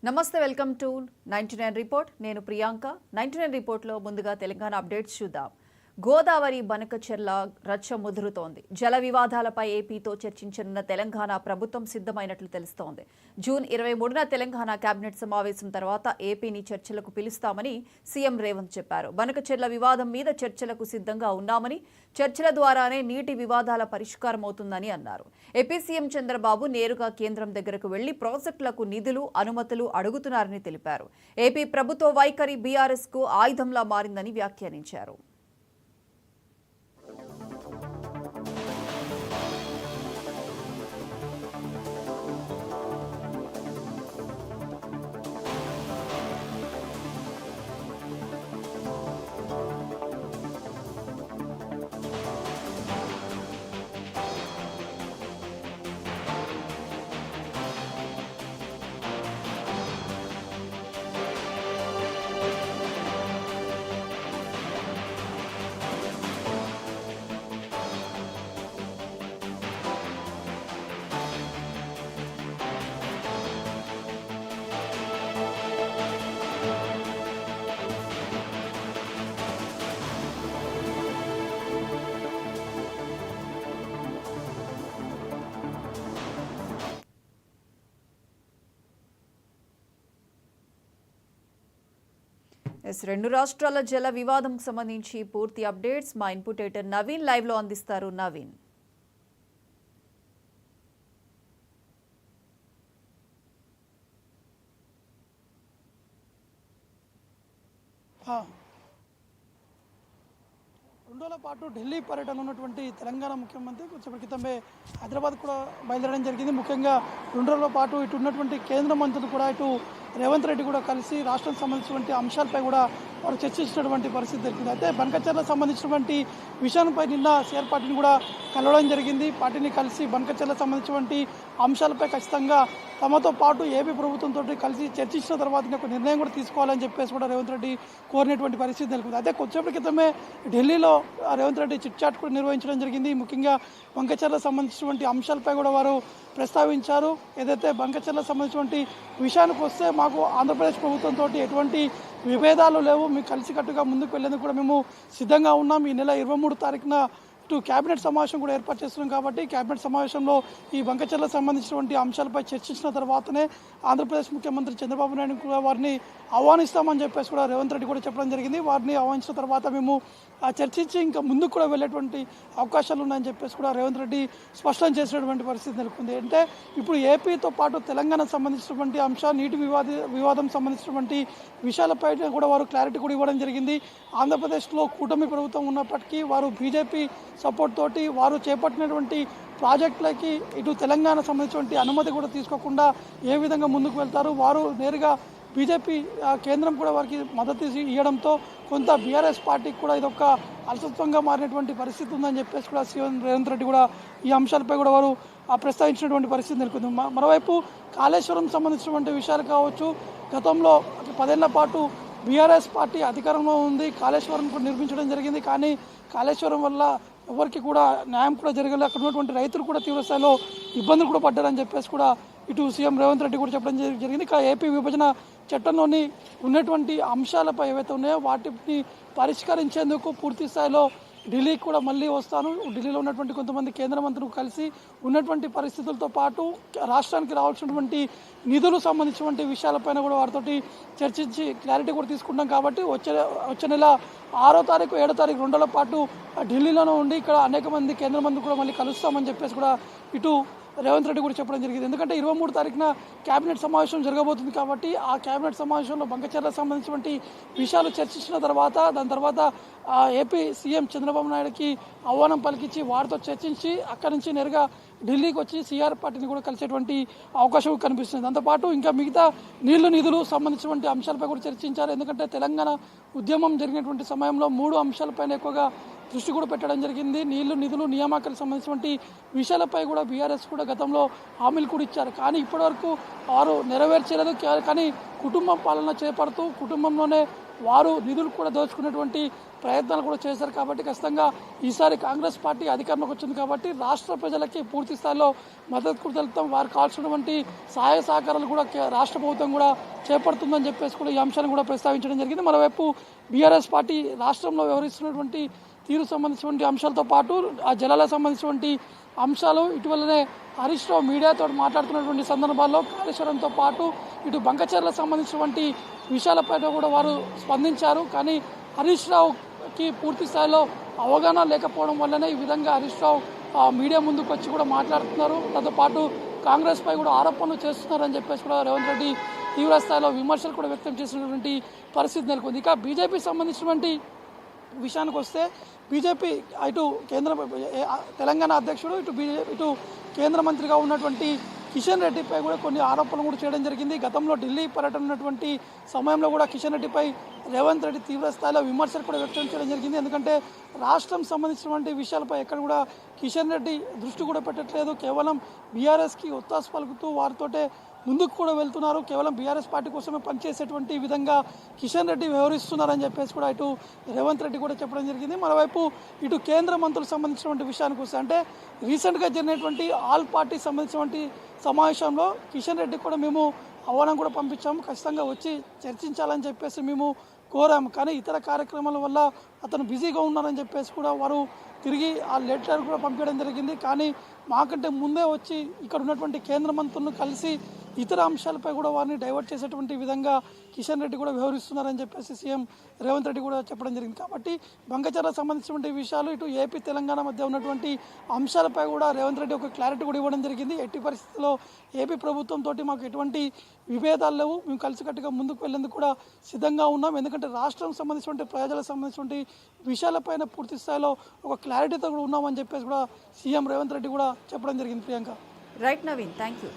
నమస్తే welcome to 99 report నేను Priyanka 99 report లో ముందుగా తెలంగాణ అప్డేట్స్ చూద్దాం గోదావరి బనకచెర్ల రచ్చ ముదురుతోంది జల వివాదాలపై ఏపీతో చర్చించనున్న తెలంగాణ ప్రభుత్వం సిద్ధమైనట్లు తెలుస్తోంది జూన్ 23న తెలంగాణ కేబినెట్ సమావేశం తర్వాత ఏపీని చర్చలకు పిలుస్తామని సీఎం రేవంత్ చెప్పారు బనకచెర్ల వివాదం మీద చర్చలకు సిద్ధంగా ఉన్నామని చర్చల ద్వారానే నీటి వివాదాల పరిష్కారం అవుతుందని అన్నారు ఏపీ సీఎం చంద్రబాబు నేరుగా కేంద్రం దగ్గరకు వెళ్లి ప్రాజెక్టులకు నిధులు అనుమతులు అడుగుతున్నారని తెలిపారు ఏపీ ప్రభుత్వ వైఖరి బీఆర్ఎస్ కు ఆయుధంలా మారిందని వ్యాఖ్యానించారు రెండు రాష్ట్రాల జల వివాదంకు సంబంధించి పూర్తి అప్డేట్స్ మా ఇన్పుట్ ఎడిటర్ నవీన్ లైవ్ లో అందిస్తారు నవీన్ రోజుల పాటు ఢిల్లీ పర్యటన ఉన్నటువంటి తెలంగాణ ముఖ్యమంత్రి కొంచెం క్రితమే హైదరాబాద్ కూడా బయలుదేరడం జరిగింది ముఖ్యంగా 2 రోజుల పాటు ఇటు ఉన్నటువంటి కేంద్ర మంత్రులు కూడా ఇటు రేవంత్ రెడ్డి కూడా కలిసి రాష్ట్రానికి సంబంధించినటువంటి అంశాలపై కూడా వారు చర్చించినటువంటి పరిస్థితి జరిగింది అయితే బనకచెర్లకు సంబంధించినటువంటి విషయంపై నిన్న సీఆర్ పార్టీని కూడా కలవడం జరిగింది పార్టీని కలిసి బనకచెర్లకు సంబంధించినటువంటి అంశాలపై ఖచ్చితంగా తమతో పాటు ఏపీ ప్రభుత్వంతో కలిసి చర్చించిన తర్వాత ఒక నిర్ణయం కూడా తీసుకోవాలని చెప్పేసి కూడా రేవంత్ రెడ్డి కోరినటువంటి పరిస్థితి నెలకొంది అయితే కొద్దిసేపటి క్రితమే ఢిల్లీలో రేవంత్ రెడ్డి చిట్ చాట్ కూడా నిర్వహించడం జరిగింది ముఖ్యంగా బనకచెర్లకు సంబంధించినటువంటి అంశాలపై కూడా వారు ప్రస్తావించారు ఏదైతే బనకచెర్లకు సంబంధించినటువంటి విషయానికి వస్తే మాకు ఆంధ్రప్రదేశ్ ప్రభుత్వంతో ఎటువంటి విభేదాలు లేవు మీకు కలిసికట్టుగా ముందుకు వెళ్లేందుకు కూడా మేము సిద్ధంగా ఉన్నాం ఈ నెల 23 తారీఖున ఇటు కేబినెట్ సమావేశం కూడా ఏర్పాటు చేస్తున్నాం కాబట్టి కేబినెట్ సమావేశంలో ఈ బనకచెర్లకు సంబంధించినటువంటి అంశాలపై చర్చించిన తర్వాతనే ఆంధ్రప్రదేశ్ ముఖ్యమంత్రి చంద్రబాబు నాయుడు కూడా వారిని ఆహ్వానిస్తామని చెప్పేసి కూడా రేవంత్ రెడ్డి కూడా చెప్పడం జరిగింది వారిని ఆహ్వానించిన తర్వాత మేము చర్చించి ఇంకా ముందుకు కూడా వెళ్ళేటువంటి అవకాశాలు ఉన్నాయని చెప్పేసి కూడా రేవంత్ రెడ్డి స్పష్టం చేసినటువంటి పరిస్థితి నెలకొంది అంటే ఇప్పుడు ఏపీతో పాటు తెలంగాణకు సంబంధించినటువంటి అంశాలు నీటి వివాదం సంబంధించినటువంటి విషయాలపై కూడా వారు క్లారిటీ కూడా ఇవ్వడం జరిగింది ఆంధ్రప్రదేశ్లో కూటమి ప్రభుత్వం ఉన్నప్పటికీ వారు బీజేపీ సపోర్ట్ తోటి వారు చేపట్టినటువంటి ప్రాజెక్టులకి ఇటు తెలంగాణ సంబంధించినటువంటి అనుమతి కూడా తీసుకోకుండా ఏ విధంగా ముందుకు వెళ్తారు వారు నేరుగా బీజేపీ కేంద్రం కూడా వారికి మద్దతు ఇవ్వడంతో కొంత బీఆర్ఎస్ పార్టీకి కూడా ఇదొక అలసత్వంగా మారినటువంటి పరిస్థితి ఉందని చెప్పేసి కూడా సీఎం రేవంత్ రెడ్డి కూడా ఈ అంశాలపై కూడా వారు ప్రస్తావించినటువంటి పరిస్థితి నెలకొంది మరోవైపు కాళేశ్వరం సంబంధించినటువంటి విషయాలు కావచ్చు గతంలో 10 ఏళ్ల పాటు బీఆర్ఎస్ పార్టీ అధికారంలో ఉంది కాళేశ్వరం కూడా నిర్మించడం జరిగింది కానీ కాళేశ్వరం వల్ల ఎవరికి కూడా న్యాయం కూడా జరగలేదు అక్కడ ఉన్నటువంటి రైతులు కూడా తీవ్రస్థాయిలో ఇబ్బందులు కూడా పడ్డారని చెప్పేసి కూడా ఇటు సీఎం రేవంత్ రెడ్డి కూడా చెప్పడం జరిగింది ఇక ఏపీ విభజన చట్టంలోని ఉన్నటువంటి అంశాలపై ఏవైతే ఉన్నాయో వాటిని పరిష్కరించేందుకు పూర్తి స్థాయిలో ఢిల్లీకి కూడా మళ్ళీ వస్తాను ఢిల్లీలో ఉన్నటువంటి కొంతమంది కేంద్ర మంత్రులు కలిసి ఉన్నటువంటి పరిస్థితులతో పాటు రాష్ట్రానికి రావాల్సినటువంటి నిధులు సంబంధించినటువంటి విషయాలపైన కూడా వారితోటి చర్చించి క్లారిటీ కూడా తీసుకుంటాం కాబట్టి వచ్చే నెల 6వ తారీఖు 7వ తారీఖు 2 రోజుల పాటు ఢిల్లీలోనే ఉండి ఇక్కడ అనేక మంది కేంద్ర మంత్రులు కూడా మళ్ళీ కలుస్తామని చెప్పేసి కూడా ఇటు రేవంత్ రెడ్డి కూడా చెప్పడం జరిగింది ఎందుకంటే 23 తారీఖున కేబినెట్ సమావేశం జరగబోతుంది కాబట్టి ఆ కేబినెట్ సమావేశంలో బనకచెర్లకు సంబంధించినటువంటి విషయాలు చర్చించిన తర్వాత దాని తర్వాత ఏపీ సీఎం చంద్రబాబు నాయుడుకి ఆహ్వానం పలికించి వారితో చర్చించి అక్కడి నుంచి నేరుగా ఢిల్లీకి వచ్చి సీఆర్ పార్టీని కూడా కలిసేటువంటి అవకాశం కనిపిస్తుంది దాంతోపాటు ఇంకా మిగతా నిధులు సంబంధించినటువంటి అంశాలపై కూడా చర్చించారు ఎందుకంటే తెలంగాణ ఉద్యమం జరిగినటువంటి సమయంలో 3 అంశాలపైన ఎక్కువగా దృష్టి కూడా పెట్టడం జరిగింది నిధులు నియామకాలకు సంబంధించినటువంటి విషయాలపై కూడా బీఆర్ఎస్ కూడా గతంలో హామీలు కూడా ఇచ్చారు కానీ ఇప్పటివరకు వారు నెరవేర్చలేదు కానీ కుటుంబం పాలన చేపడుతూ కుటుంబంలోనే వారు నిధులు కూడా దోచుకునేటువంటి ప్రయత్నాలు కూడా చేశారు. కాబట్టి ఖచ్చితంగా ఈసారి కాంగ్రెస్ పార్టీ అధికారంలోకి వచ్చింది కాబట్టి రాష్ట్ర ప్రజలకి పూర్తి స్థాయిలో మద్దతు కూడా తెలుపుతాం. వారు కావాల్సినటువంటి సహాయ సహకారాలు కూడా రాష్ట్ర ప్రభుత్వం కూడా చేపడుతుందని చెప్పేసి కూడా ఈ అంశాన్ని కూడా ప్రస్తావించడం జరిగింది. మరోవైపు బీఆర్ఎస్ పార్టీ రాష్ట్రంలో వ్యవహరిస్తున్నటువంటి తీరు సంబంధించినటువంటి అంశాలతో పాటు ఆ జలాలకు సంబంధించినటువంటి అంశాలు ఇటీవలనే హరీష్ రావు మీడియాతో మాట్లాడుతున్నటువంటి సందర్భాల్లో కాళేశ్వరంతో పాటు ఇటు బంకచర్లకు సంబంధించినటువంటి విషయాలపైన కూడా వారు స్పందించారు. కానీ హరీష్ రావుకి పూర్తి స్థాయిలో అవగాహన లేకపోవడం వల్లనే ఈ విధంగా హరీష్ రావు మీడియా ముందుకు వచ్చి కూడా మాట్లాడుతున్నారు. దాంతో పాటు కాంగ్రెస్ పై కూడా ఆరోపణలు చేస్తున్నారని చెప్పేసి కూడా రేవంత్ రెడ్డి తీవ్ర స్థాయిలో విమర్శలు కూడా వ్యక్తం చేసినటువంటి పరిస్థితి నెలకొంది. ఇక బీజేపీకి సంబంధించినటువంటి విషయానికి వస్తే బీజేపీ ఇటు తెలంగాణ అధ్యక్షుడు ఇటు కేంద్ర మంత్రిగా ఉన్నటువంటి కిషన్ రెడ్డిపై కూడా కొన్ని ఆరోపణలు కూడా చేయడం జరిగింది. గతంలో ఢిల్లీ పర్యటన ఉన్నటువంటి సమయంలో కూడా కిషన్ రెడ్డిపై రేవంత్ రెడ్డి తీవ్ర స్థాయిలో విమర్శలు కూడా వ్యక్తం చేయడం జరిగింది. ఎందుకంటే రాష్ట్రం సంబంధించినటువంటి విషయాలపై ఎక్కడ కూడా కిషన్ రెడ్డి దృష్టి కూడా పెట్టట్లేదు. కేవలం బీఆర్ఎస్కి ఒత్తాసు పలుకుతూ వారితోటే ముందుకు కూడా వెళ్తున్నారు. కేవలం బీఆర్ఎస్ పార్టీ కోసమే పనిచేసేటువంటి విధంగా కిషన్ రెడ్డి వ్యవహరిస్తున్నారని చెప్పేసి కూడా ఇటు రేవంత్ రెడ్డి కూడా చెప్పడం జరిగింది. మరోవైపు ఇటు కేంద్ర మంత్రులకు సంబంధించినటువంటి విషయానికి వస్తే అంటే రీసెంట్గా జరిగినటువంటి ఆల్ పార్టీ సంబంధించినటువంటి సమావేశంలో కిషన్ రెడ్డి కూడా మేము ఆహ్వానం కూడా పంపించాము, ఖచ్చితంగా వచ్చి చర్చించాలని చెప్పేసి మేము కోరాము. కానీ ఇతర కార్యక్రమాల వల్ల అతను బిజీగా ఉన్నారని చెప్పేసి కూడా వారు తిరిగి ఆ లెటర్ కూడా పంపించడం జరిగింది. కానీ మాకంటే ముందే వచ్చి ఇక్కడ ఉన్నటువంటి కేంద్ర మంత్రులను కలిసి ఇతర అంశాలపై కూడా వారిని డైవర్ట్ చేసేటువంటి విధంగా కిషన్ రెడ్డి కూడా వ్యవహరిస్తున్నారని చెప్పేసి సీఎం రేవంత్ రెడ్డి కూడా చెప్పడం జరిగింది. కాబట్టి బంకచర్లకు సంబంధించినటువంటి విషయాలు ఇటు ఏపీ తెలంగాణ మధ్య ఉన్నటువంటి అంశాలపై కూడా రేవంత్ రెడ్డి ఒక క్లారిటీ కూడా ఇవ్వడం జరిగింది. ఎట్టి పరిస్థితుల్లో ఏపీ ప్రభుత్వంతో మాకు ఎటువంటి విభేదాలు లేవు, మేము కలిసికట్టుగా ముందుకు వెళ్లేందుకు కూడా సిద్ధంగా ఉన్నాం. ఎందుకంటే రాష్ట్రం సంబంధించినటువంటి ప్రజలకు సంబంధించినటువంటి విషయాలపైన పూర్తి స్థాయిలో ఒక క్లారిటీతో కూడా ఉన్నామని చెప్పేసి కూడా సీఎం రేవంత్ రెడ్డి కూడా చెప్పడం జరిగింది. Priyanka. Right Naveen, thank you.